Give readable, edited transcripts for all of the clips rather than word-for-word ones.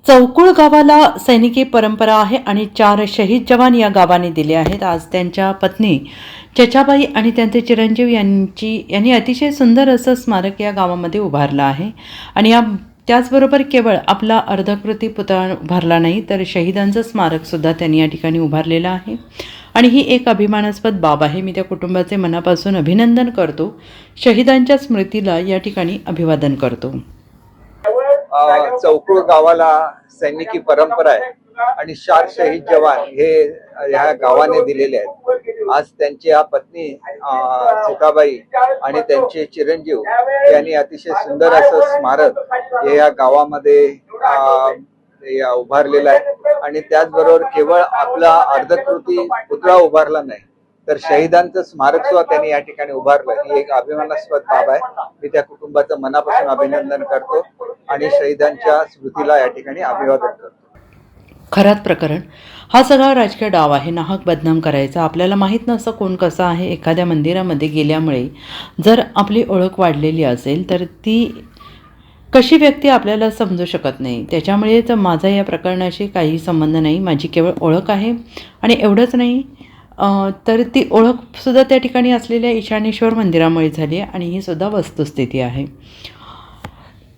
चौकुळ गावाला सैनिकी परंपरा आहे आणि 4 शहीद जवान या गावाने दिले आहेत। आज त्यांच्या पत्नी चचाबाई आणि त्यांचे चिरंजीव यांनी अतिशय सुंदर असं स्मारक या गावामध्ये उभारलं आहे आणि त्याचबरोबर केवळ आपला अर्धकृती पुतळा उभारला नाही तर शहीदांचं स्मारक सुद्धा त्यांनी या ठिकाणी उभारलेलं आहे आणि ही एक अभिमानास्पद बाब आहे। मी त्या कुटुंबाचे मनापासून अभिनंदन करतो। शहीदांच्या स्मृतीला या ठिकाणी अभिवादन करतो। चौकुळ गावाला सैनिकी परंपरा आहे आणि 4 शहीद जवान हे ह्या गावाने दिलेले आहेत। आज त्यांच्या पत्नी सीताबाई आणि त्यांचे चिरंजीव यांनी अतिशय सुंदर असं स्मारक हे या गावामध्ये उभारलेलं आहे आणि त्याचबरोबर केवळ आपला अर्धकृती पुतळा उभारला नाही तर शहीदांचं स्मारक सुद्धा त्यांनी या ठिकाणी उभारलं। ही एक अभिमानास्पद बाब आहे। मी त्या कुटुंबाचं मनापासून अभिनंदन करतो आणि शहीदांच्या स्मृतीला या ठिकाणी अभिवादन करतो। खरात प्रकरण हा सगळा राजकीय डाव आहे, नाहक बदनाम करायचा। आपल्याला माहीत नसतं कोण कसं आहे। एखाद्या मंदिरामध्ये गेल्यामुळे जर आपली ओळख वाढलेली असेल तर ती कशी व्यक्ती आपल्याला समजू शकत नाही। त्याच्यामुळे तर माझा या प्रकरणाशी काही संबंध नाही। माझी केवळ ओळख आहे आणि एवढंच नाही तर ती ओळखसुद्धा त्या ठिकाणी असलेल्या ईशानेश्वर मंदिरामुळे झाली आहे आणि ही सुद्धा वस्तुस्थिती आहे।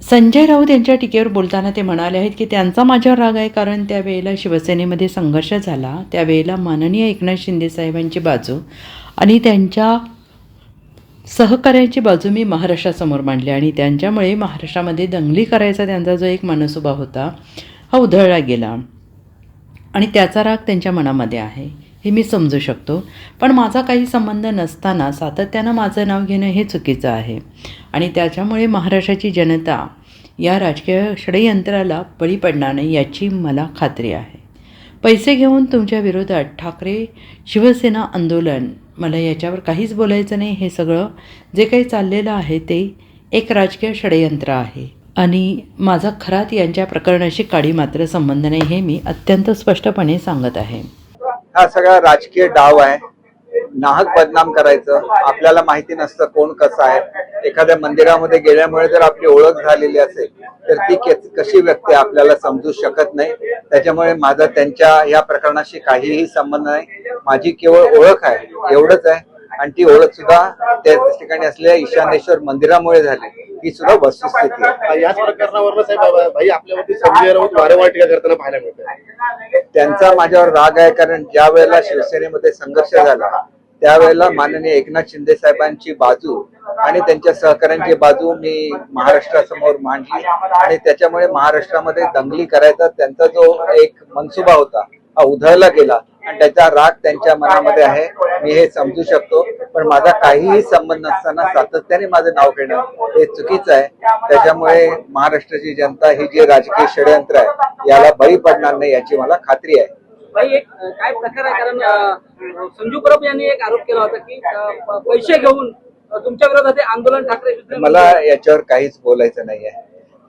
संजय राऊत यांच्या टीकेवर बोलताना ते म्हणाले आहेत की त्यांचा माझ्यावर राग आहे कारण त्यावेळेला शिवसेनेमध्ये संघर्ष झाला, त्यावेळेला माननीय एकनाथ शिंदे साहेबांची बाजू आणि त्यांच्या सहकार्याची बाजू मी महाराष्ट्रासमोर मांडली आणि त्यांच्यामुळे महाराष्ट्रामध्ये दंगली करायचा त्यांचा जो एक मनसुबा होता हा उधळला गेला आणि त्याचा राग त्यांच्या मनामध्ये आहे, हे मी समजू शकतो। पण माझा काही संबंध नसताना सातत्यानं माझं नाव घेणं हे चुकीचं आहे आणि त्याच्यामुळे महाराष्ट्राची जनता या राजकीय षडयंत्राला बळी पडणार नाही याची मला खात्री आहे। पैसे घेऊन तुमच्या विरोधात ठाकरे शिवसेना आंदोलन, मला याच्यावर काहीच बोलायचं नाही। हे सगळं जे काही चाललेलं आहे ते एक राजकीय षडयंत्र आहे आणि माझा खरात यांच्या प्रकरणाशी काडी मात्र संबंध नाही, हे मी अत्यंत स्पष्टपणे सांगत आहे। हा सगळा राजकीय डाव आहे, नाहक बदनाम करायचं। आपल्याला माहिती नसतं कोण कसं आहे। एखाद्या मंदिरामध्ये गेल्यामुळे जर आपली ओळख झालेली असेल तर ती कशी व्यक्ती आपल्याला समजू शकत नाही। त्याच्यामुळे माझा त्यांच्या या प्रकरणाशी काहीही संबंध नाही। माझी केवळ ओळख आहे, एवढंच आहे आणि ती ओळख सुद्धा त्या ठिकाणी असलेल्या ईशानेश्वर मंदिरामुळे झाली, ही सुद्धा वस्तुस्थिती आहे। याच प्रकरणावर साहेब भाई आपल्यावरती संजय राऊत वारंवार टीका करताना पाहायला मिळतंय। त्यांचा माझ्यावर राग आहे कारण ज्या वेळेला शिवसेनेमध्ये संघर्ष झाला त्यावेळेला माननीय एकनाथ शिंदे साहेबांची बाजू आणि त्यांच्या सहकाऱ्यांची बाजू मी महाराष्ट्रासमोर मांडली आणि त्याच्यामुळे महाराष्ट्रामध्ये दंगली करायचा त्यांचा जो एक मनसुबा होता हा उधळला गेला आणि त्याचा राग त्यांच्या मनामध्ये आहे, मी हे समजू शकतो। पण माझा काहीही संबंध नसताना सातत्याने माझं नाव घेणं हे चुकीचं आहे। त्याच्यामुळे महाराष्ट्राची जनता ही जे राजकीय षडयंत्र आहे याला बळी पडणार नाही याची मला खात्री आहे। भाई एक काय प्रकार आहे कारण संजू परब यांनी एक आरोप केला होता की पैसे घेऊन तुमच्या विरोधात आंदोलन ठाकरे, मला याच्यावर काहीच बोलायचं नाहीये।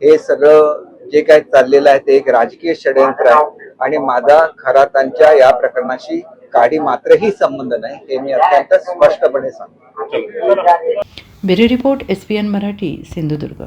हे सगळं जे काही चाललेलं आहे ते एक राजकीय षडयंत्र आहे आणि माझा खरातांच्या या प्रकरणाशी काडी मात्रही संबंध नाही, हे मी अत्यंत स्पष्टपणे सांगतो। Bureau report SPN Marathi, Sindhudurg.